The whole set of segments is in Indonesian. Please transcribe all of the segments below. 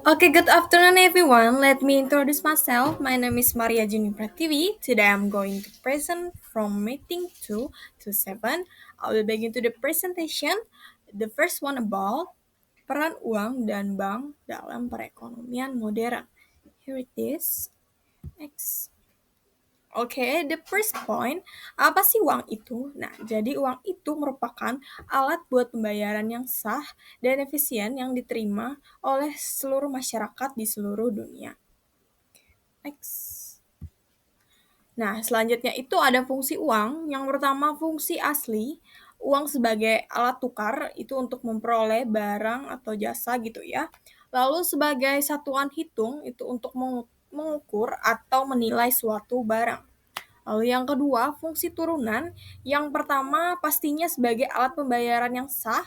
Okay, good afternoon, everyone. Let me introduce myself. My name is Maria Juni Prativi. Today I'm going to present from meeting 2 to 7. I will begin to the presentation. The first one about peran uang dan bank dalam perekonomian modern. Here it is. Next. Oke, the first point, apa sih uang itu? Nah, jadi uang itu merupakan alat buat pembayaran yang sah dan efisien yang diterima oleh seluruh masyarakat di seluruh dunia. Next. Nah, selanjutnya itu ada fungsi uang. Yang pertama, fungsi asli. Uang sebagai alat tukar itu untuk memperoleh barang atau jasa gitu ya. Lalu sebagai satuan hitung itu untuk mengukur atau menilai suatu barang. Lalu yang kedua, fungsi turunan. Yang pertama pastinya sebagai alat pembayaran yang sah,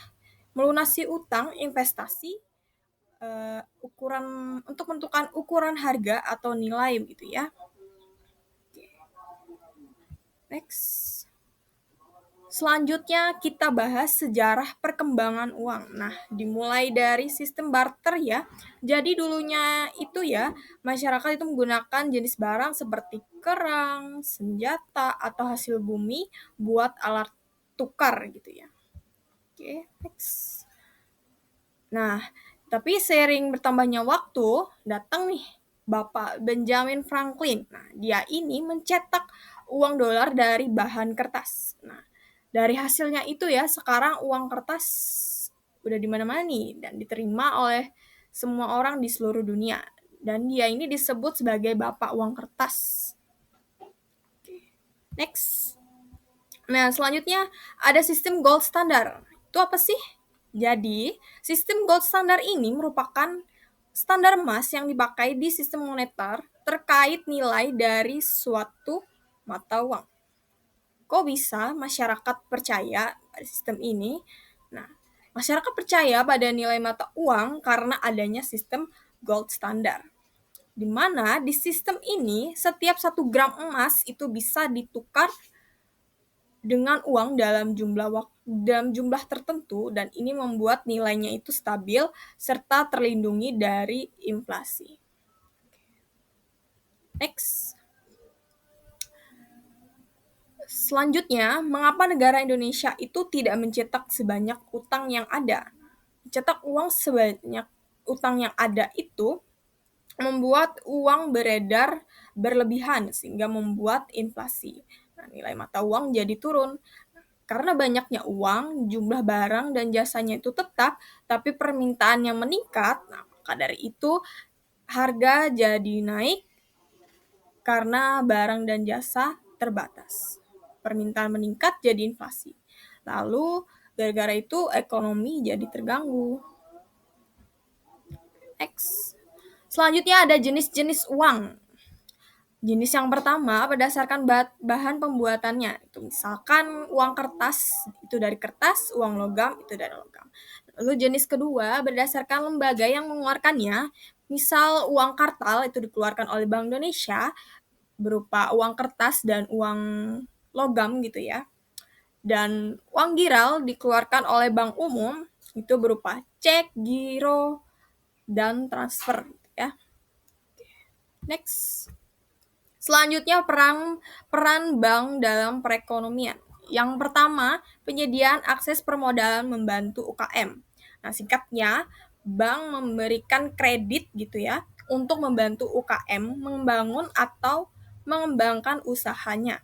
melunasi utang, investasi, ukuran untuk menentukan ukuran harga atau nilai gitu ya. Next. Selanjutnya kita bahas sejarah perkembangan uang. Nah, dimulai dari sistem barter ya. Jadi dulunya itu ya, masyarakat itu menggunakan jenis barang seperti kerang, senjata, atau hasil bumi buat alat tukar gitu ya. Oke, next. Nah, tapi seiring bertambahnya waktu, datang nih Bapak Benjamin Franklin. Nah, dia ini mencetak uang dolar dari bahan kertas. Nah, dari hasilnya itu ya, sekarang uang kertas udah di mana-mana nih dan diterima oleh semua orang di seluruh dunia. Dan dia ini disebut sebagai Bapak Uang Kertas. Next. Nah, selanjutnya ada sistem gold standard. Itu apa sih? Jadi, sistem gold standard ini merupakan standar emas yang dipakai di sistem moneter terkait nilai dari suatu mata uang. Kok bisa masyarakat percaya pada sistem ini? Nah, masyarakat percaya pada nilai mata uang karena adanya sistem gold standard. Di mana di sistem ini setiap 1 gram emas itu bisa ditukar dengan uang dalam jumlah tertentu dan ini membuat nilainya itu stabil serta terlindungi dari inflasi. Next. Selanjutnya, mengapa negara Indonesia itu tidak mencetak sebanyak utang yang ada? Mencetak uang sebanyak utang yang ada itu membuat uang beredar berlebihan sehingga membuat inflasi. Nah, nilai mata uang jadi turun. Karena banyaknya uang, jumlah barang dan jasanya itu tetap, tapi permintaan yang meningkat. Nah, maka dari itu harga jadi naik karena barang dan jasa terbatas. Permintaan meningkat jadi inflasi. Lalu gara-gara itu ekonomi jadi terganggu. X. Selanjutnya ada jenis-jenis uang. Jenis yang pertama berdasarkan bahan pembuatannya. Itu misalkan uang kertas itu dari kertas, uang logam itu dari logam. Lalu jenis kedua berdasarkan lembaga yang mengeluarkannya. Misal uang kartal itu dikeluarkan oleh Bank Indonesia berupa uang kertas dan uang logam gitu ya. Dan uang giral dikeluarkan oleh Bank Umum itu berupa cek, giro, dan transfer gitu ya. Next. Selanjutnya peran bank dalam perekonomian. Yang pertama, penyediaan akses permodalan membantu UKM. Nah, singkatnya, bank memberikan kredit gitu ya untuk membantu UKM membangun atau mengembangkan usahanya.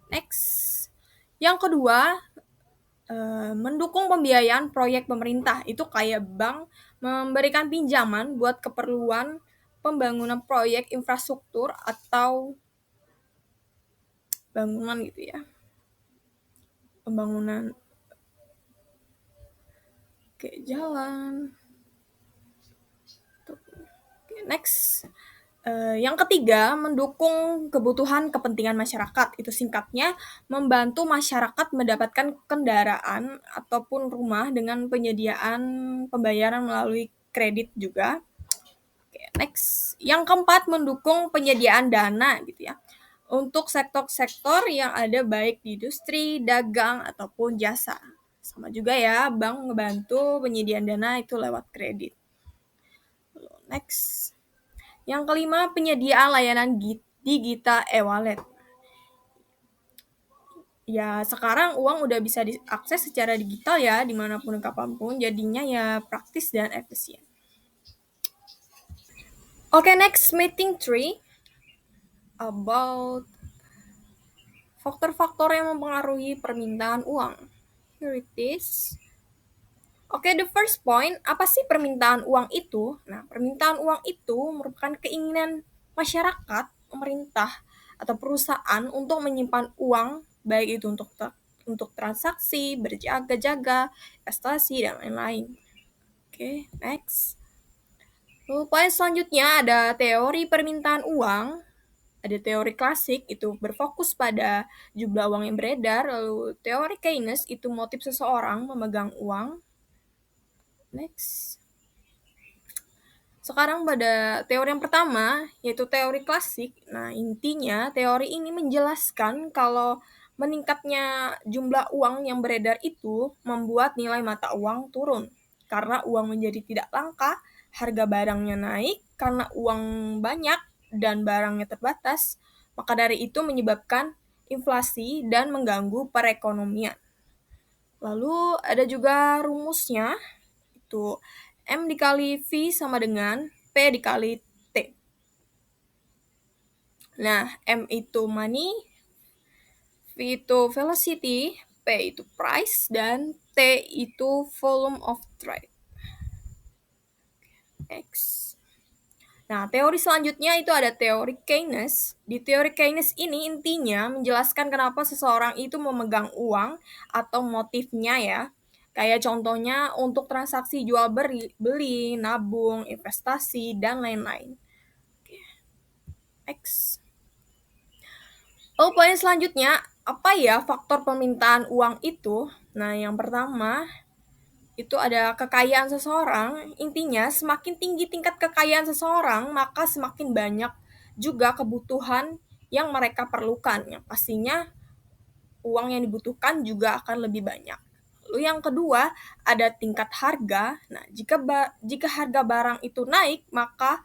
Next. Yang kedua, mendukung pembiayaan proyek pemerintah. Itu kayak bank memberikan pinjaman buat keperluan pembangunan proyek infrastruktur atau bangunan gitu ya. Pembangunan kayak jalan. Next. Yang ketiga, mendukung kebutuhan kepentingan masyarakat. Itu singkatnya, membantu masyarakat mendapatkan kendaraan ataupun rumah dengan penyediaan pembayaran melalui kredit juga. Next. Yang keempat, mendukung penyediaan dana gitu ya. Untuk sektor-sektor yang ada baik di industri, dagang, ataupun jasa. Sama juga ya, bank ngebantu penyediaan dana itu lewat kredit. Next. Yang kelima, penyediaan layanan digital e-wallet. Ya, sekarang uang udah bisa diakses secara digital ya, dimanapun kapanpun, jadinya ya praktis dan efisien. Oke, next meeting 3 about faktor-faktor yang mempengaruhi permintaan uang. Here it is. Oke, the first point, apa sih permintaan uang itu? Nah, permintaan uang itu merupakan keinginan masyarakat, pemerintah, atau perusahaan untuk menyimpan uang, baik itu untuk transaksi, berjaga-jaga, investasi, dan lain-lain. Oke, next. Lalu poin selanjutnya ada teori permintaan uang. Ada teori klasik itu berfokus pada jumlah uang yang beredar, lalu teori Keynes itu motif seseorang memegang uang. Next. Sekarang pada teori yang pertama, yaitu teori klasik. Nah, intinya teori ini menjelaskan kalau meningkatnya jumlah uang yang beredar itu membuat nilai mata uang turun. Karena uang menjadi tidak langka, harga barangnya naik, karena uang banyak dan barangnya terbatas, maka dari itu menyebabkan inflasi dan mengganggu perekonomian. Lalu ada juga rumusnya, itu M dikali V sama dengan P dikali T. Nah, M itu money, V itu velocity, P itu price, dan T itu volume of trade. X. Nah, teori selanjutnya itu ada teori Keynes. Di teori Keynes ini intinya menjelaskan kenapa seseorang itu memegang uang atau motifnya ya. Kayak contohnya untuk transaksi jual beli, nabung, investasi, dan lain-lain. X. Oh, poin selanjutnya, apa ya faktor permintaan uang itu? Nah, yang pertama, itu ada kekayaan seseorang. Intinya, semakin tinggi tingkat kekayaan seseorang, maka semakin banyak juga kebutuhan yang mereka perlukan. Yang pastinya, uang yang dibutuhkan juga akan lebih banyak. Lalu yang kedua, ada tingkat harga. Nah, jika harga barang itu naik, maka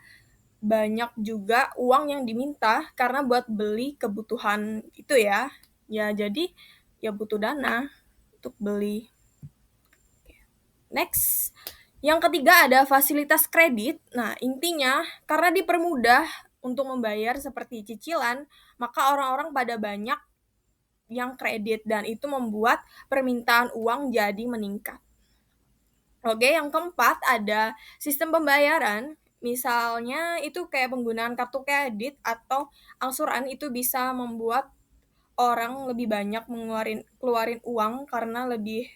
banyak juga uang yang diminta karena buat beli kebutuhan itu ya. Ya jadi ya butuh dana untuk beli. Next. Yang ketiga ada fasilitas kredit. Nah, intinya karena dipermudah untuk membayar seperti cicilan, maka orang-orang pada banyak yang kredit dan itu membuat permintaan uang jadi meningkat. Oke, yang keempat ada sistem pembayaran. Misalnya itu kayak penggunaan kartu kredit atau angsuran itu bisa membuat orang lebih banyak keluarin uang karena lebih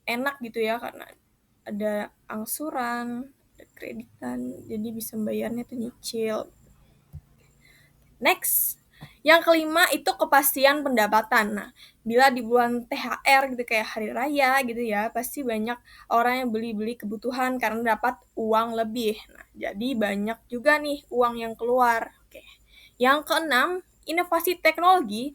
enak gitu ya karena ada angsuran, ada kreditan, jadi bisa membayarnya tuh nyicil. Next. Yang kelima itu kepastian pendapatan. Nah, bila di bulan THR gitu kayak hari raya gitu ya, pasti banyak orang yang beli-beli kebutuhan karena dapat uang lebih. Nah, jadi banyak juga nih uang yang keluar. Oke. Yang keenam, inovasi teknologi.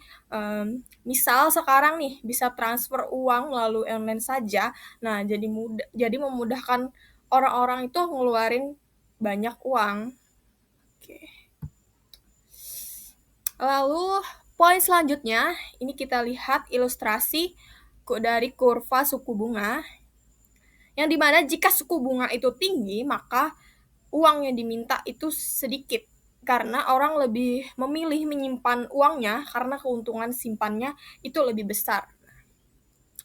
Misal sekarang nih bisa transfer uang melalui online saja. Nah, jadi memudahkan orang-orang itu ngeluarin banyak uang. Oke. Lalu poin selanjutnya, ini kita lihat ilustrasi dari kurva suku bunga, yang dimana jika suku bunga itu tinggi, maka uang yang diminta itu sedikit, karena orang lebih memilih menyimpan uangnya karena keuntungan simpannya itu lebih besar.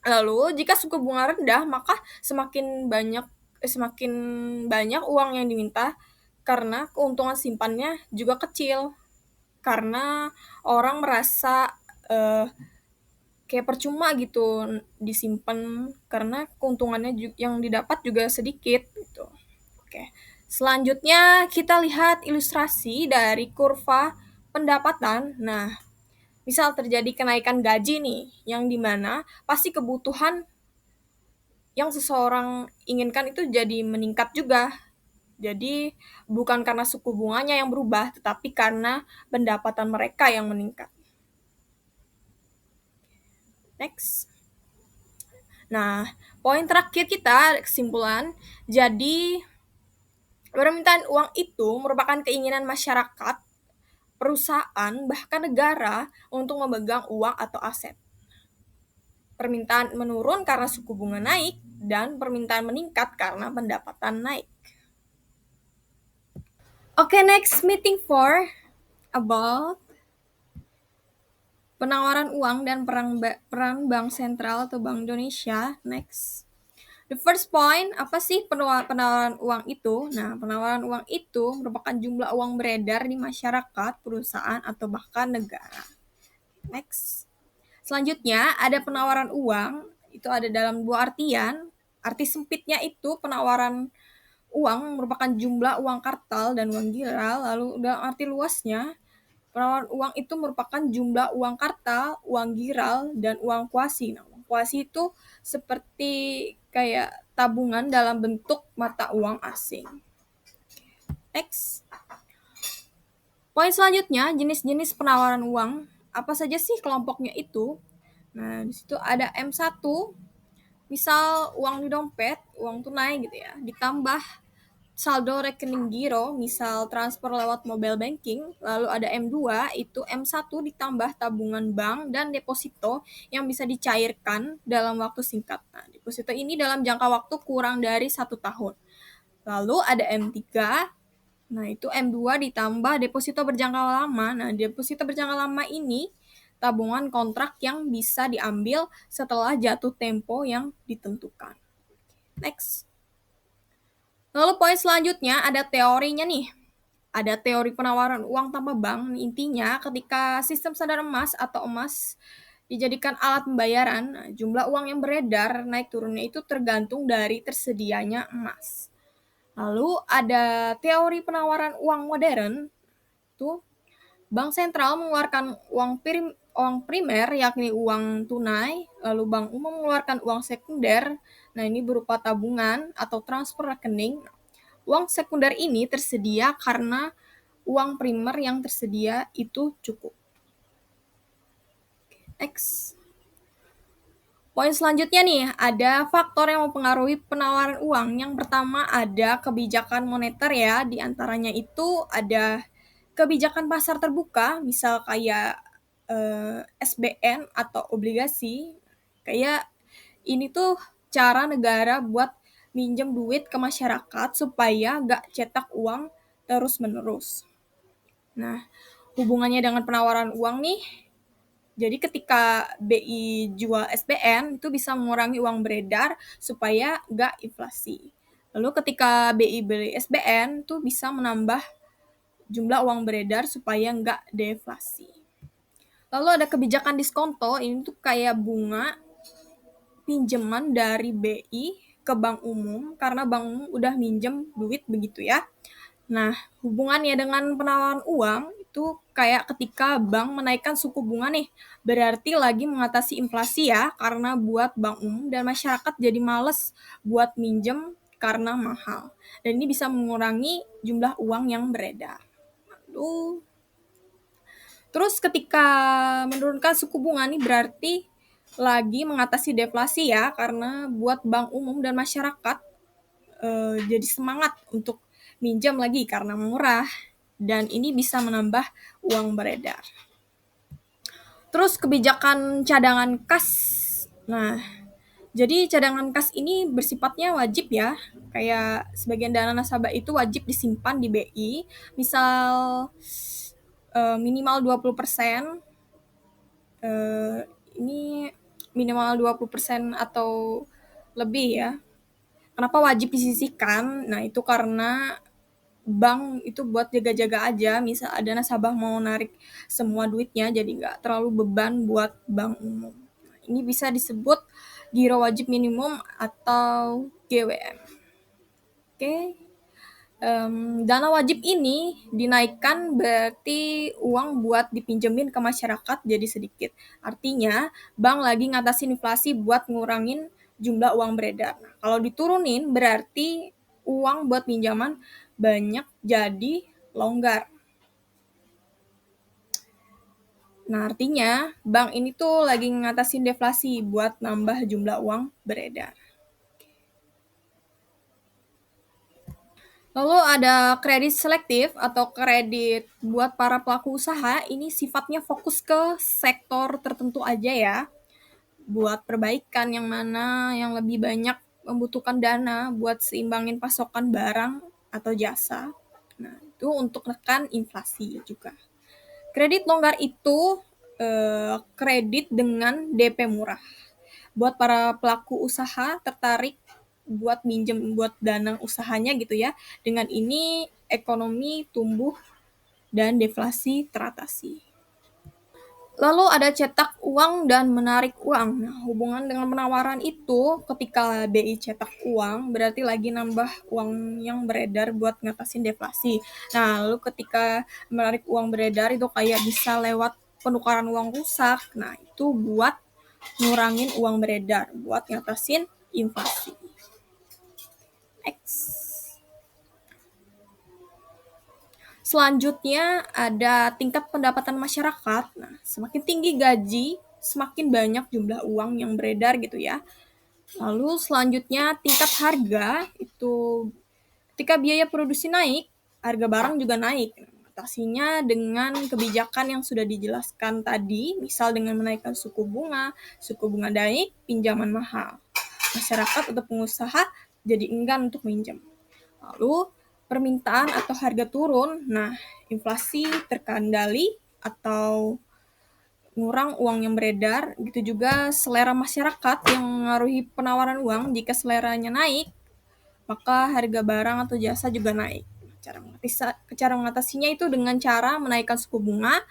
Lalu jika suku bunga rendah, maka semakin banyak uang yang diminta karena keuntungan simpannya juga kecil. Karena orang merasa kayak percuma gitu disimpan karena keuntungannya yang didapat juga sedikit gitu. Oke. Selanjutnya kita lihat ilustrasi dari kurva pendapatan. Nah, misal terjadi kenaikan gaji nih, yang dimana pasti kebutuhan yang seseorang inginkan itu jadi meningkat juga. Jadi bukan karena suku bunganya yang berubah, tetapi karena pendapatan mereka yang meningkat. Next. Nah, poin terakhir kita kesimpulan. Jadi Permintaan uang itu merupakan keinginan masyarakat, perusahaan, bahkan negara untuk memegang uang atau aset. Permintaan menurun karena suku bunga naik, dan permintaan meningkat karena pendapatan naik. Okay, next meeting for about penawaran uang dan peran Bank Sentral atau Bank Indonesia. Next. The first point, apa sih penawaran uang itu? Nah, penawaran uang itu merupakan jumlah uang beredar di masyarakat, perusahaan, atau bahkan negara. Next. Selanjutnya, ada penawaran uang. Itu ada dalam dua artian. Arti sempitnya itu penawaran uang merupakan jumlah uang kartal dan uang giral. Lalu dalam arti luasnya, penawaran uang itu merupakan jumlah uang kartal, uang giral, dan uang kuasi. Nah, uang kuasi itu seperti kayak tabungan dalam bentuk mata uang asing. Next. Poin selanjutnya, jenis-jenis penawaran uang. Apa saja sih kelompoknya itu? Nah, di situ ada M1, misal uang di dompet, uang tunai gitu ya, ditambah saldo rekening giro, misal transfer lewat mobile banking. Lalu ada M2, itu M1 ditambah tabungan bank dan deposito yang bisa dicairkan dalam waktu singkat. Nah, deposito ini dalam jangka waktu kurang dari 1 tahun. Lalu ada M3, nah itu M2 ditambah deposito berjangka lama. Nah, deposito berjangka lama ini tabungan kontrak yang bisa diambil setelah jatuh tempo yang ditentukan. Next. Lalu poin selanjutnya ada teorinya nih. Ada teori penawaran uang tanpa bank. Intinya ketika sistem sadar emas atau emas dijadikan alat pembayaran, jumlah uang yang beredar naik turunnya itu tergantung dari tersedianya emas. Lalu ada teori penawaran uang modern. Tuh, bank sentral mengeluarkan uang primer yakni uang tunai, lalu bank umum mengeluarkan uang sekunder. Nah, ini berupa tabungan atau transfer rekening. Uang sekunder ini tersedia karena uang primer yang tersedia itu cukup. Next. Poin selanjutnya nih, ada faktor yang mempengaruhi penawaran uang. Yang pertama ada kebijakan moneter ya, di antaranya itu ada kebijakan pasar terbuka, misal kayak SBN atau obligasi. Kayak ini tuh cara negara buat minjem duit ke masyarakat supaya gak cetak uang terus-menerus. Nah, hubungannya dengan penawaran uang nih, jadi ketika BI jual SBN itu bisa mengurangi uang beredar supaya gak inflasi. Lalu ketika BI beli SBN itu bisa menambah jumlah uang beredar supaya nggak deflasi. Lalu ada kebijakan diskonto, ini tuh kayak bunga pinjaman dari BI ke bank umum karena bank umum udah minjem duit begitu ya. Nah, hubungannya dengan penawaran uang itu kayak ketika bank menaikkan suku bunga nih, berarti lagi mengatasi inflasi ya, karena buat bank umum dan masyarakat jadi males buat minjem karena mahal. Dan ini bisa mengurangi jumlah uang yang beredar. Lalu, terus ketika menurunkan suku bunga nih berarti lagi mengatasi deflasi ya, karena buat bank umum dan masyarakat jadi semangat untuk minjam lagi karena murah, dan ini bisa menambah uang beredar. Terus kebijakan cadangan kas. Nah, jadi cadangan kas ini bersifatnya wajib ya, kayak sebagian dana nasabah itu wajib disimpan di BI, misal minimal 20%, ini minimal 20% atau lebih ya. Kenapa wajib disisihkan? Nah, itu karena bank itu buat jaga-jaga aja, misal ada nasabah mau narik semua duitnya, jadi nggak terlalu beban buat bank umum. Ini bisa disebut giro wajib minimum atau GWM. Oke. Dana wajib ini dinaikkan berarti uang buat dipinjemin ke masyarakat jadi sedikit. Artinya bank lagi ngatasin inflasi buat ngurangin jumlah uang beredar. Nah, kalau diturunin berarti uang buat pinjaman banyak jadi longgar. Nah, artinya bank ini tuh lagi ngatasin deflasi buat nambah jumlah uang beredar. Lalu ada kredit selektif atau kredit buat para pelaku usaha, ini sifatnya fokus ke sektor tertentu aja ya, buat perbaikan yang mana yang lebih banyak membutuhkan dana buat seimbangin pasokan barang atau jasa. Nah, itu untuk menekan inflasi juga. Kredit longgar itu kredit dengan DP murah. Buat para pelaku usaha tertarik buat minjem buat dana usahanya gitu ya. Dengan ini ekonomi tumbuh dan deflasi teratasi. Lalu ada cetak uang dan menarik uang. Nah, hubungan dengan penawaran itu ketika BI cetak uang berarti lagi nambah uang yang beredar buat ngatasin deflasi. Nah, lalu ketika menarik uang beredar itu kayak bisa lewat penukaran uang rusak. Nah, itu buat ngurangin uang beredar buat ngatasin inflasi. X. Selanjutnya ada tingkat pendapatan masyarakat. Nah, semakin tinggi gaji, semakin banyak jumlah uang yang beredar gitu ya. Lalu selanjutnya tingkat harga itu ketika biaya produksi naik, harga barang juga naik. Atasinya dengan kebijakan yang sudah dijelaskan tadi, misal dengan menaikkan suku bunga naik, pinjaman mahal. Masyarakat atau pengusaha jadi enggan untuk minjem. Lalu permintaan atau harga turun, nah inflasi terkendali atau ngurang uang yang beredar, gitu juga selera masyarakat yang mengaruhi penawaran uang. Jika seleranya naik, maka harga barang atau jasa juga naik. Cara mengatasinya itu dengan cara menaikkan suku bunga,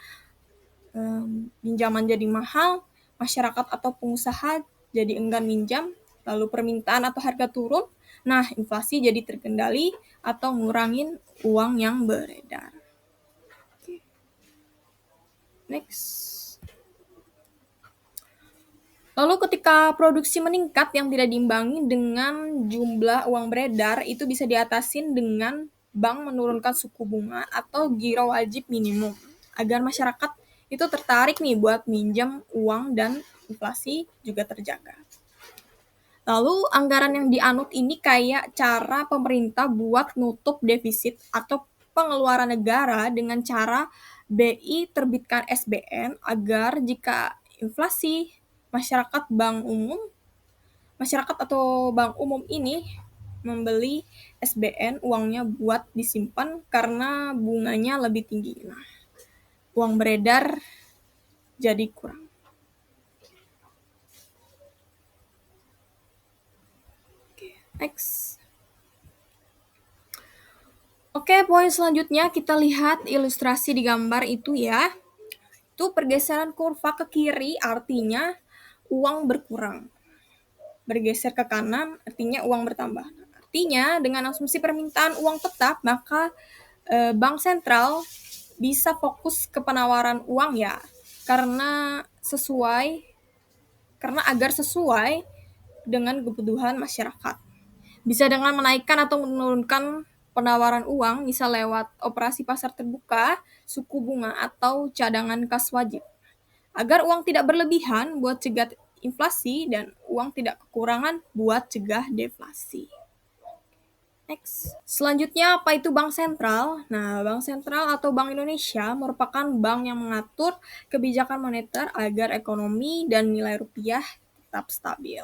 pinjaman jadi mahal, masyarakat atau pengusaha jadi enggan minjam, lalu permintaan atau harga turun, nah inflasi jadi terkendali atau ngurangin uang yang beredar. Okay. Next. Lalu ketika produksi meningkat yang tidak diimbangi dengan jumlah uang beredar, itu bisa diatasin dengan bank menurunkan suku bunga atau giro wajib minimum agar masyarakat itu tertarik nih buat minjam uang dan inflasi juga terjaga. Lalu anggaran yang dianut ini kayak cara pemerintah buat nutup defisit atau pengeluaran negara dengan cara BI terbitkan SBN agar jika inflasi masyarakat atau bank umum ini membeli SBN uangnya buat disimpan karena bunganya lebih tinggi. Nah, uang beredar jadi kurang. Next. Oke, poin selanjutnya kita lihat ilustrasi di gambar itu ya. Itu pergeseran kurva ke kiri artinya uang berkurang. Bergeser ke kanan artinya uang bertambah. Artinya dengan asumsi permintaan uang tetap, maka bank sentral bisa fokus ke penawaran uang ya. Karena agar sesuai dengan kebutuhan masyarakat. Bisa dengan menaikkan atau menurunkan penawaran uang, misal lewat operasi pasar terbuka, suku bunga, atau cadangan kas wajib. Agar uang tidak berlebihan buat cegah inflasi dan uang tidak kekurangan buat cegah deflasi. Next. Selanjutnya, apa itu Bank Sentral? Nah, Bank Sentral atau Bank Indonesia merupakan bank yang mengatur kebijakan moneter agar ekonomi dan nilai rupiah tetap stabil.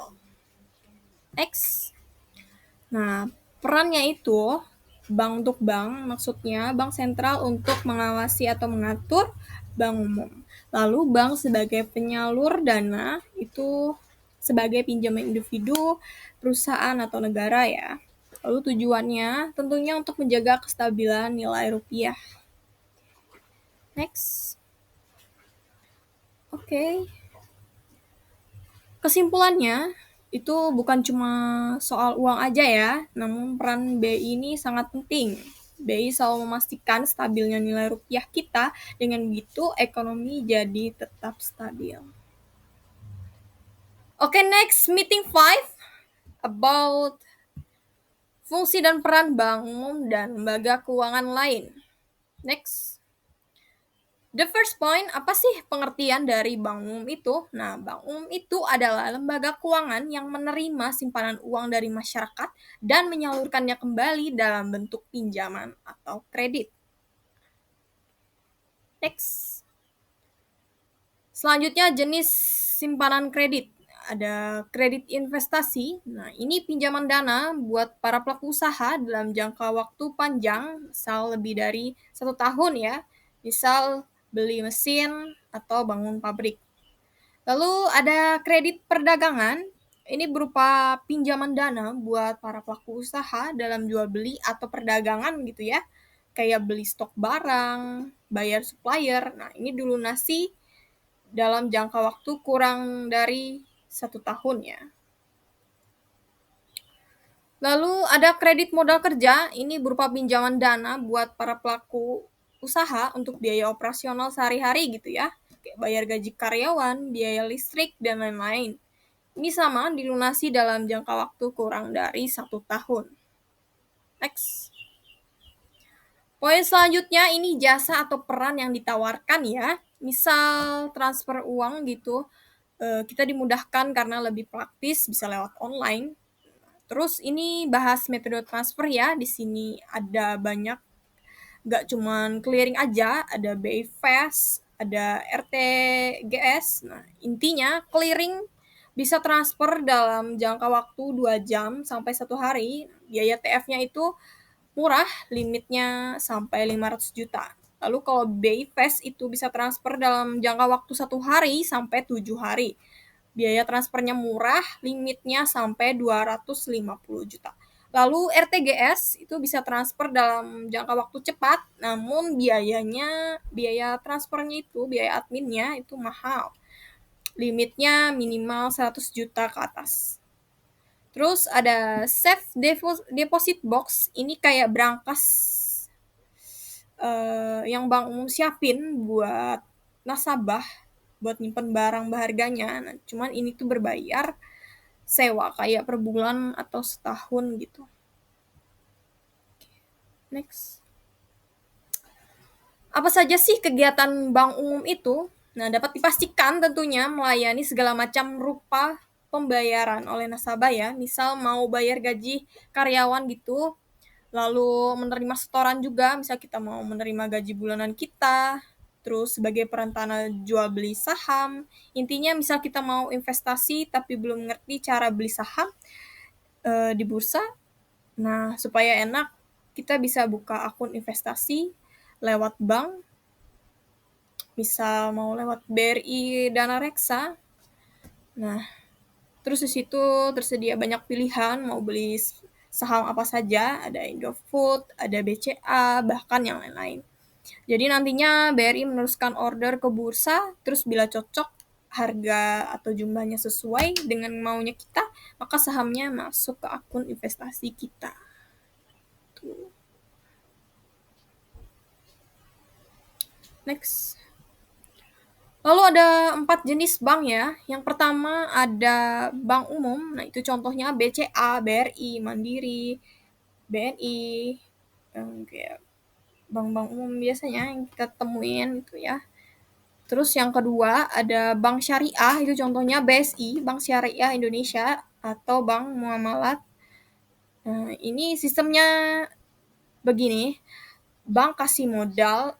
Next. Nah, perannya itu bank untuk bank, maksudnya bank sentral untuk mengawasi atau mengatur bank umum. Lalu bank sebagai penyalur dana itu sebagai pinjaman individu, perusahaan atau negara ya. Lalu tujuannya tentunya untuk menjaga kestabilan nilai rupiah. Next. Oke. Kesimpulannya, itu bukan cuma soal uang aja ya, namun peran BI ini sangat penting. BI selalu memastikan stabilnya nilai rupiah kita, dengan begitu ekonomi jadi tetap stabil. Oke, next, meeting 5 about fungsi dan peran bank umum dan lembaga keuangan lain. Next. The first point, apa sih pengertian dari bank umum itu? Nah, bank umum itu adalah lembaga keuangan yang menerima simpanan uang dari masyarakat dan menyalurkannya kembali dalam bentuk pinjaman atau kredit. Next. Selanjutnya jenis simpanan kredit. Ada kredit investasi. Nah, ini pinjaman dana buat para pelaku usaha dalam jangka waktu panjang, misal lebih dari 1 tahun ya. Misal beli mesin atau bangun pabrik. Lalu ada kredit perdagangan. Ini berupa pinjaman dana buat para pelaku usaha dalam jual beli atau perdagangan gitu ya. Kayak beli stok barang, bayar supplier. Nah, ini dilunasi dalam jangka waktu kurang dari 1 tahun ya. Lalu ada kredit modal kerja, ini berupa pinjaman dana buat para pelaku usaha untuk biaya operasional sehari-hari gitu ya. Kayak bayar gaji karyawan, biaya listrik, dan lain-lain. Ini sama dilunasi dalam jangka waktu kurang dari 1 tahun. Next. Poin selanjutnya ini jasa atau peran yang ditawarkan ya. Misal transfer uang gitu, kita dimudahkan karena lebih praktis, bisa lewat online. Terus ini bahas metode transfer ya. Di sini ada banyak, gak cuman clearing aja, ada BI Fast, ada RTGS. Nah, intinya clearing bisa transfer dalam jangka waktu 2 jam sampai 1 hari. Biaya TF-nya itu murah, limitnya sampai 500 juta. Lalu kalau BI Fast itu bisa transfer dalam jangka waktu 1 hari sampai 7 hari. Biaya transfernya murah, limitnya sampai 250 juta. Lalu RTGS itu bisa transfer dalam jangka waktu cepat, namun biaya transfernya itu, biaya adminnya itu mahal. Limitnya minimal 100 juta ke atas. Terus ada safe deposit box, ini kayak brankas yang bank umum siapin buat nasabah buat nyimpen barang berharganya. Nah, cuman ini tuh berbayar sewa kayak per bulan atau setahun gitu. Next. Apa saja sih kegiatan bank umum itu? Nah, dapat dipastikan tentunya melayani segala macam rupa pembayaran oleh nasabah ya. Misal mau bayar gaji karyawan gitu, lalu menerima setoran juga, misal kita mau menerima gaji bulanan kita, terus sebagai perantara jual beli saham. Intinya misal kita mau investasi tapi belum ngerti cara beli saham di bursa, nah supaya enak kita bisa buka akun investasi lewat bank, misal mau lewat BRI Dana Reksa. Nah, terus di situ tersedia banyak pilihan mau beli saham apa saja, ada Indofood, ada BCA, bahkan yang lain-lain. Jadi nantinya BRI meneruskan order ke bursa, terus bila cocok harga atau jumlahnya sesuai dengan maunya kita, maka sahamnya masuk ke akun investasi kita. Tuh. Next. Lalu ada 4 jenis bank ya. Yang pertama ada bank umum, nah itu contohnya BCA, BRI, Mandiri, BNI, kayak bank-bank umum biasanya yang kita temuin gitu ya. Terus yang kedua ada bank syariah, itu contohnya BSI, Bank Syariah Indonesia, atau Bank Muamalat. Nah, ini sistemnya begini, bank kasih modal,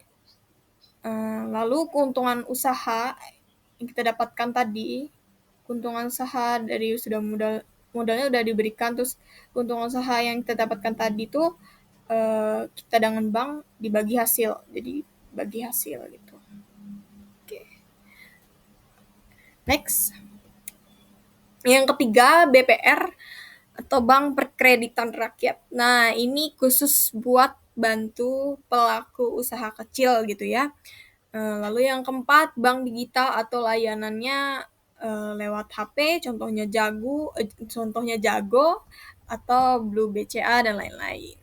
lalu keuntungan usaha yang kita dapatkan tadi, keuntungan usaha dari modalnya udah diberikan, terus keuntungan usaha yang kita dapatkan tadi tuh kita dengan bank dibagi hasil, jadi bagi hasil gitu. Oke. Next. Yang ketiga BPR atau Bank Perkreditan Rakyat. Nah, ini khusus buat bantu pelaku usaha kecil gitu ya. Lalu yang keempat, bank digital atau layanannya lewat HP, contohnya Jago atau Blue BCA dan lain-lain.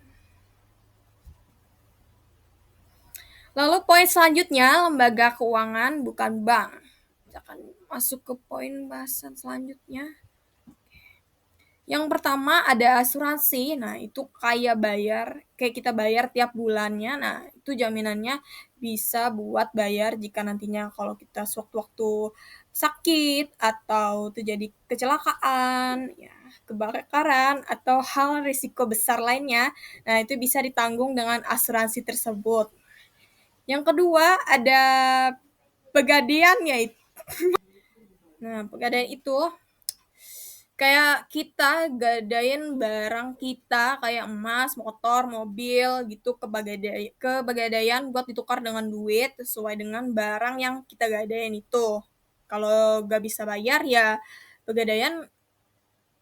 Lalu poin selanjutnya, lembaga keuangan bukan bank. Kita akan masuk ke poin bahasan selanjutnya. Yang pertama ada asuransi. Nah, itu kayak kita bayar tiap bulannya. Nah, itu jaminannya bisa buat bayar jika nantinya kalau kita sewaktu-waktu sakit atau terjadi kecelakaan, ya, kebakaran atau hal risiko besar lainnya. Nah, itu bisa ditanggung dengan asuransi tersebut. Yang kedua ada pegadaian yaitu. Nah, pegadaian itu kayak kita gadain barang kita kayak emas, motor, mobil gitu ke Pegadaian buat ditukar dengan duit sesuai dengan barang yang kita gadain itu. Kalau gak bisa bayar ya Pegadaian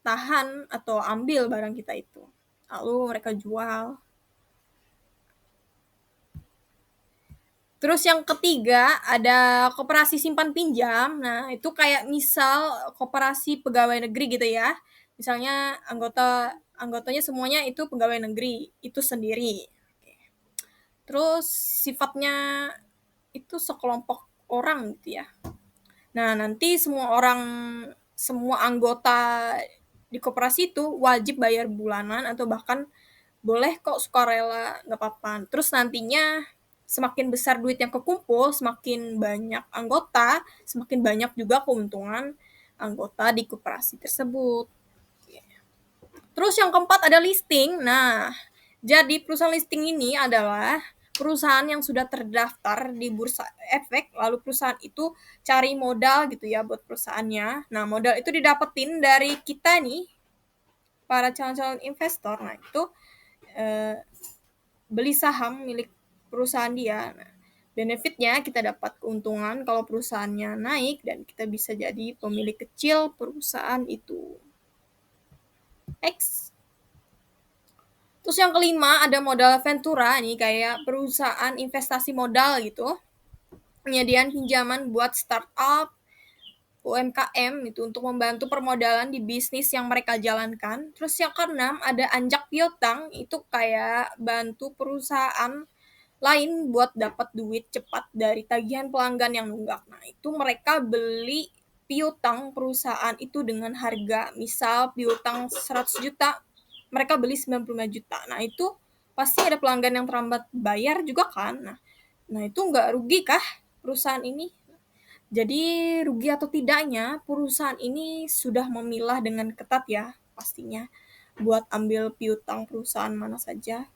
tahan atau ambil barang kita itu. Lalu mereka jual. Terus yang ketiga ada koperasi simpan pinjam. Nah, itu kayak misal koperasi pegawai negeri gitu ya. Misalnya anggotanya semuanya itu pegawai negeri itu sendiri. Terus sifatnya itu sekelompok orang gitu ya. Nah, nanti semua anggota di koperasi itu wajib bayar bulanan atau bahkan boleh kok sukarela, nggak apa-apa. Terus nantinya semakin besar duit yang kekumpul, semakin banyak anggota, semakin banyak juga keuntungan anggota di koperasi tersebut. Terus yang keempat ada listing. Nah, jadi perusahaan listing ini adalah perusahaan yang sudah terdaftar di bursa efek, lalu perusahaan itu cari modal gitu ya buat perusahaannya. Nah, modal itu didapetin dari kita nih, para calon-calon investor. Nah, itu eh, beli saham milik perusahaan dia. Nah, benefitnya kita dapat keuntungan kalau perusahaannya naik dan kita bisa jadi pemilik kecil perusahaan itu. X. Terus yang kelima ada modal ventura nih kayak perusahaan investasi modal gitu. Penyediaan pinjaman buat startup, UMKM itu untuk membantu permodalan di bisnis yang mereka jalankan. Terus yang keenam ada anjak piutang itu kayak bantu perusahaan lain buat dapat duit cepat dari tagihan pelanggan yang nunggak. Nah, itu mereka beli piutang perusahaan itu dengan harga, misal piutang 100 juta, mereka beli 95 juta. Nah, itu pasti ada pelanggan yang terlambat bayar juga kan. Nah itu nggak rugi kah perusahaan ini? Jadi rugi atau tidaknya perusahaan ini sudah memilah dengan ketat ya pastinya buat ambil piutang perusahaan mana saja.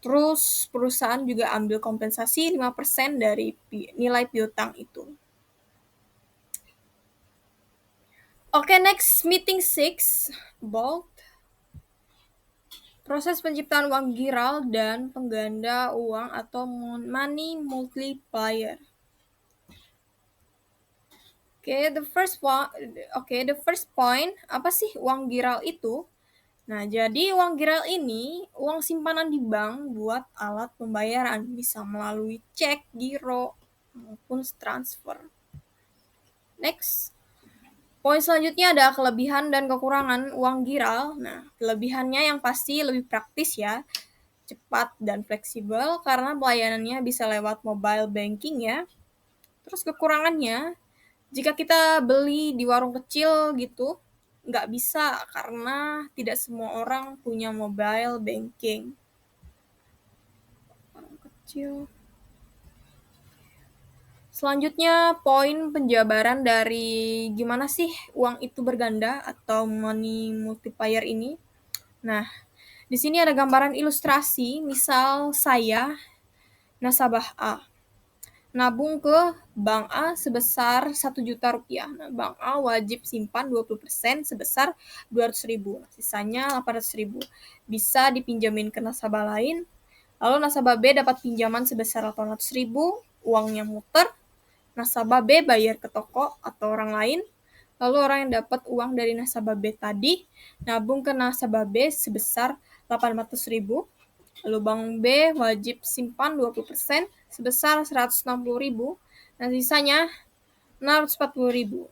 Terus perusahaan juga ambil kompensasi 5% dari nilai piutang itu. Oke, next meeting 6 bold. Proses penciptaan uang giral dan pengganda uang atau money multiplier. The first point, apa sih uang giral itu? Nah, jadi uang giral ini uang simpanan di bank buat alat pembayaran, bisa melalui cek, giro, maupun transfer. Next. Poin selanjutnya ada kelebihan dan kekurangan uang giral. Nah, kelebihannya yang pasti lebih praktis ya, cepat dan fleksibel karena pelayanannya bisa lewat mobile banking ya. Terus kekurangannya, jika kita beli di warung kecil gitu, nggak bisa karena tidak semua orang punya mobile banking. Warung kecil. Selanjutnya, poin penjabaran dari gimana sih uang itu berganda atau money multiplier ini. Nah, di sini ada gambaran ilustrasi, misal saya, nasabah A, nabung ke Bank A sebesar 1 juta rupiah. Nah, Bank A wajib simpan 20% sebesar 200 ribu. Sisanya 800 ribu. Bisa dipinjamin ke nasabah lain. Lalu nasabah B dapat pinjaman sebesar 800 ribu, uangnya muter. Nasabah B bayar ke toko atau orang lain. Lalu orang yang dapat uang dari nasabah B tadi nabung ke nasabah B sebesar 800 ribu. Lalu Bank B wajib simpan 20% sebesar 160 ribu. Dan sisanya 640 ribu.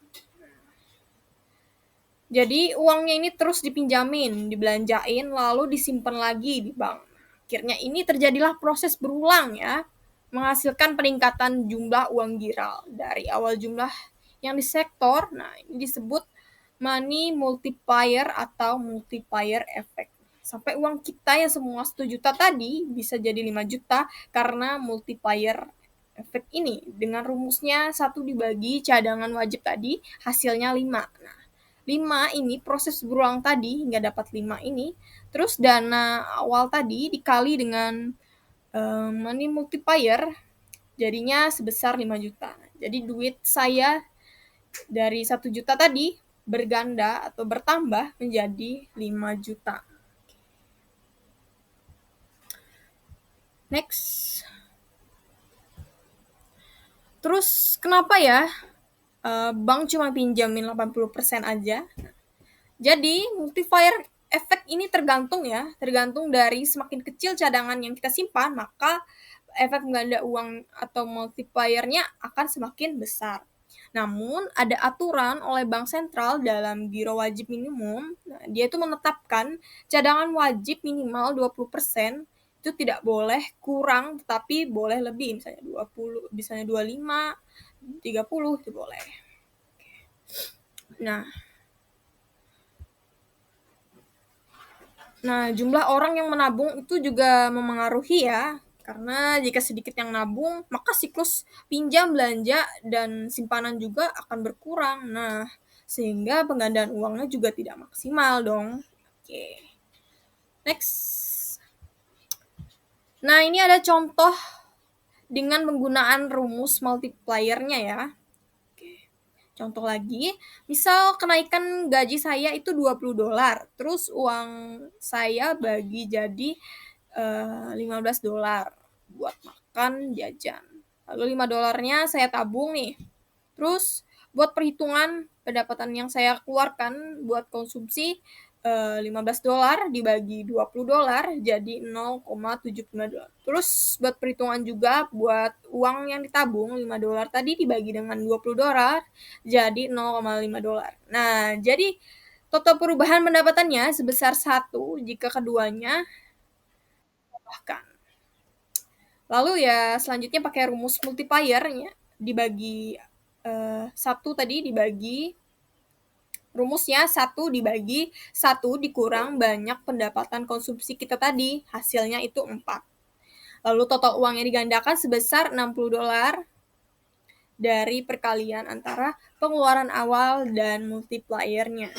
Jadi uangnya ini terus dipinjamin, dibelanjain, lalu disimpan lagi di bank. Akhirnya ini terjadilah proses berulang ya, menghasilkan peningkatan jumlah uang giral. Dari awal jumlah yang di sektor, nah ini disebut money multiplier atau multiplier effect. Sampai uang kita yang semua 1 juta tadi bisa jadi 5 juta karena multiplier efek ini. Dengan rumusnya 1 dibagi cadangan wajib tadi, hasilnya 5. Nah, 5 ini proses berulang tadi hingga dapat 5 ini. Terus dana awal tadi dikali dengan money multiplier jadinya sebesar 5 juta. Jadi duit saya dari 1 juta tadi berganda atau bertambah menjadi 5 juta. Next. Terus kenapa ya bank cuma pinjamin 80% aja? Jadi multiplier efek ini tergantung dari semakin kecil cadangan yang kita simpan, maka efek pengganda uang atau multipliernya akan semakin besar. Namun ada aturan oleh bank sentral dalam giro wajib minimum, dia itu menetapkan cadangan wajib minimal 20%, itu tidak boleh kurang tetapi boleh lebih, misalnya 20, misalnya 25, 30 itu boleh. Nah, jumlah orang yang menabung itu juga memengaruhi ya. Karena jika sedikit yang nabung, maka siklus pinjam, belanja, dan simpanan juga akan berkurang. Nah, sehingga penggandaan uangnya juga tidak maksimal dong. Oke. Next. Nah, ini ada contoh dengan menggunakan rumus multipliernya ya. Contoh lagi, misal kenaikan gaji saya itu $20, terus uang saya bagi jadi $15 buat makan, jajan. Lalu $5 saya tabung nih. Terus buat perhitungan pendapatan yang saya keluarkan buat konsumsi, $15 dibagi $20 jadi $0,75. Terus buat perhitungan juga buat uang yang ditabung $5 tadi dibagi dengan $20 jadi $0,5. Nah, jadi total perubahan pendapatannya sebesar 1 jika keduanya bahkan. Lalu ya selanjutnya pakai rumus multipliernya dibagi 1 tadi dibagi rumusnya 1 dibagi 1 dikurang banyak pendapatan konsumsi kita tadi, hasilnya itu 4. Lalu total uang yang digandakan sebesar $60 dari perkalian antara pengeluaran awal dan multipliernya.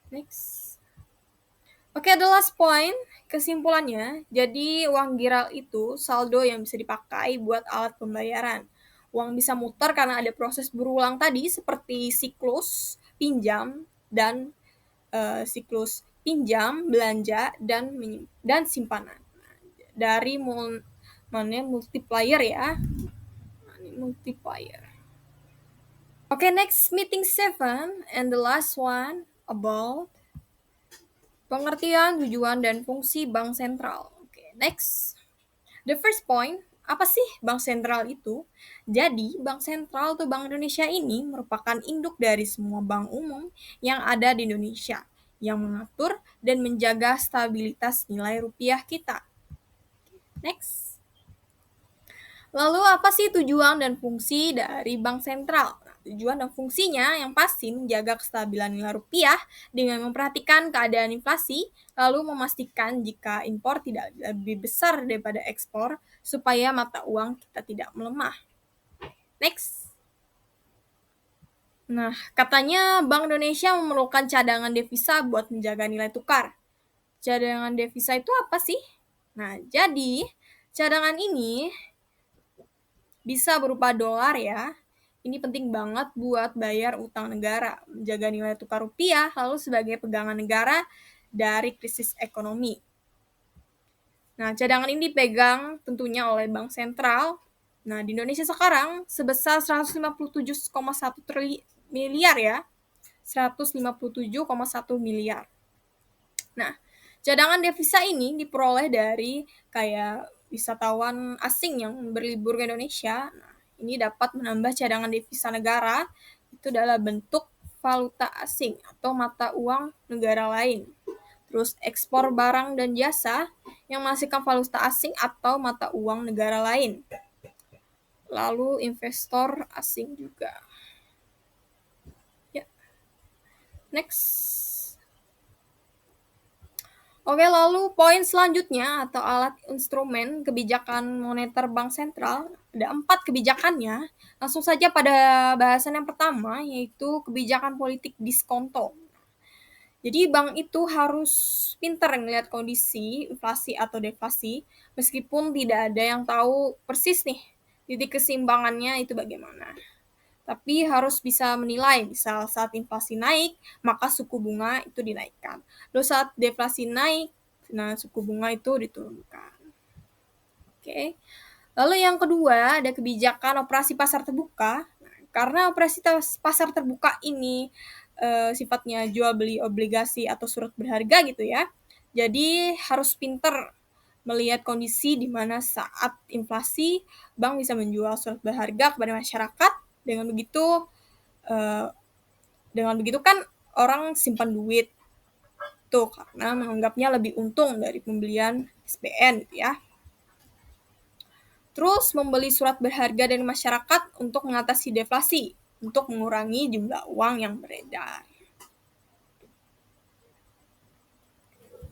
Next. Oke, the last point, kesimpulannya, jadi uang giral itu saldo yang bisa dipakai buat alat pembayaran. Uang bisa muter karena ada proses berulang tadi seperti siklus pinjam dan siklus pinjam, belanja, dan simpanan. Dari multiplier ya. Multiplier. Okay, next meeting 7 and the last one about pengertian, tujuan, dan fungsi bank sentral. Okay, next. The first point, apa sih bank sentral itu? Jadi, bank sentral atau Bank Indonesia ini merupakan induk dari semua bank umum yang ada di Indonesia, yang mengatur dan menjaga stabilitas nilai rupiah kita. Next. Lalu apa sih tujuan dan fungsi dari bank sentral? Nah, tujuan dan fungsinya yang pasti menjaga kestabilan nilai rupiah dengan memperhatikan keadaan inflasi, lalu memastikan jika impor tidak lebih besar daripada ekspor supaya mata uang kita tidak melemah. Next. Nah, katanya Bank Indonesia memerlukan cadangan devisa buat menjaga nilai tukar. Cadangan devisa itu apa sih? Nah, jadi cadangan ini bisa berupa dolar ya. Ini penting banget buat bayar utang negara, menjaga nilai tukar rupiah, lalu sebagai pegangan negara dari krisis ekonomi. Nah, cadangan ini dipegang tentunya oleh Bank Sentral. Nah, di Indonesia sekarang sebesar 157,1 miliar ya. 157,1 miliar. Nah, cadangan devisa ini diperoleh dari kayak wisatawan asing yang berlibur ke Indonesia. Nah, ini dapat menambah cadangan devisa negara itu dalam bentuk valuta asing atau mata uang negara lain. Terus ekspor barang dan jasa yang menghasilkan valuta asing atau mata uang negara lain. Lalu investor asing juga. Next. Oke, lalu poin selanjutnya atau alat instrumen kebijakan moneter bank sentral, ada 4 kebijakannya. Langsung saja pada bahasan yang pertama, yaitu kebijakan politik diskonto. Jadi bank itu harus pintar melihat kondisi inflasi atau deflasi, meskipun tidak ada yang tahu persis nih titik keseimbangannya itu bagaimana. Tapi harus bisa menilai, misal saat inflasi naik, maka suku bunga itu dinaikkan. Lalu saat deflasi naik, nah suku bunga itu diturunkan. Oke. Lalu yang kedua, ada kebijakan operasi pasar terbuka. Nah, karena operasi pasar terbuka ini sifatnya jual beli obligasi atau surat berharga gitu ya. Jadi harus pinter melihat kondisi di mana saat inflasi bank bisa menjual surat berharga kepada masyarakat. Eh, dengan begitu kan orang simpan duit tuh karena menganggapnya lebih untung dari pembelian SBN gitu ya. Terus membeli surat berharga dari masyarakat untuk mengatasi deflasi, untuk mengurangi jumlah uang yang beredar.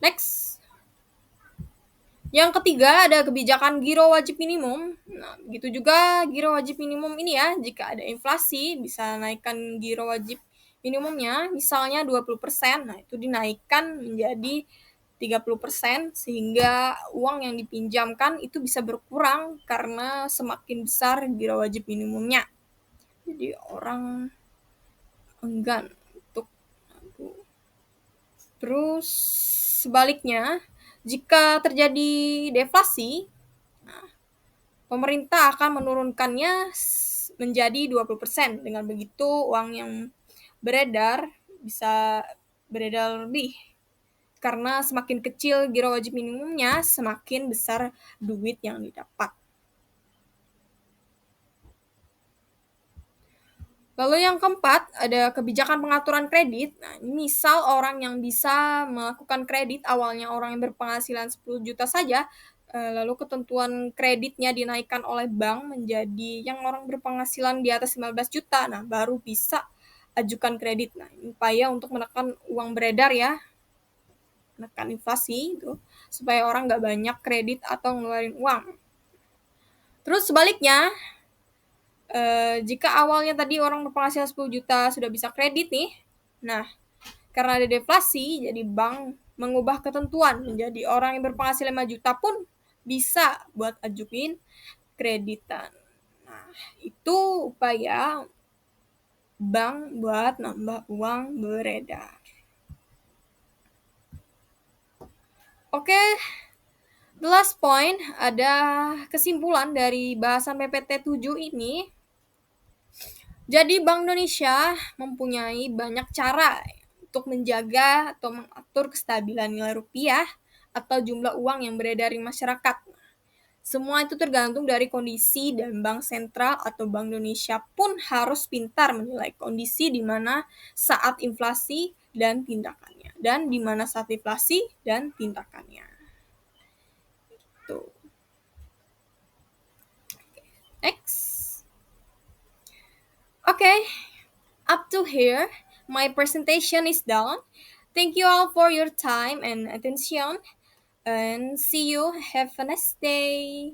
Next. Yang ketiga ada kebijakan giro wajib minimum. Nah, begitu juga giro wajib minimum ini ya, jika ada inflasi bisa naikkan giro wajib minimumnya, misalnya 20%, nah itu dinaikkan menjadi 30% sehingga uang yang dipinjamkan itu bisa berkurang karena semakin besar giro wajib minimumnya. Jadi orang enggan untuk nabung. Terus sebaliknya, jika terjadi deflasi, pemerintah akan menurunkannya menjadi 20%. Dengan begitu uang yang beredar bisa beredar lebih. Karena semakin kecil giro wajib minimumnya, semakin besar duit yang didapat. Lalu yang keempat, ada kebijakan pengaturan kredit. Nah, misal orang yang bisa melakukan kredit awalnya orang yang berpenghasilan 10 juta saja, lalu ketentuan kreditnya dinaikkan oleh bank menjadi yang orang berpenghasilan di atas 15 juta. Nah, baru bisa ajukan kredit. Nah, ini upaya untuk menekan uang beredar ya, menekan inflasi itu, supaya orang nggak banyak kredit atau ngeluarin uang. Terus sebaliknya, jika awalnya tadi orang berpenghasilan 10 juta sudah bisa kredit nih, nah karena ada deflasi, jadi bank mengubah ketentuan menjadi orang yang berpenghasilan 5 juta pun bisa buat ajuin kreditan. Nah, itu upaya bank buat nambah uang beredar. Oke, the last point ada kesimpulan dari bahasan PPT 7 ini. Jadi Bank Indonesia mempunyai banyak cara untuk menjaga atau mengatur kestabilan nilai rupiah atau jumlah uang yang beredar di masyarakat. Semua itu tergantung dari kondisi dan Bank Sentral atau Bank Indonesia pun harus pintar menilai kondisi di mana saat inflasi dan tindakannya. Dan di mana saat inflasi dan tindakannya. Tuh. Next. Okay, up to here, my presentation is done. Thank you all for your time and attention, and see you. Have a nice day.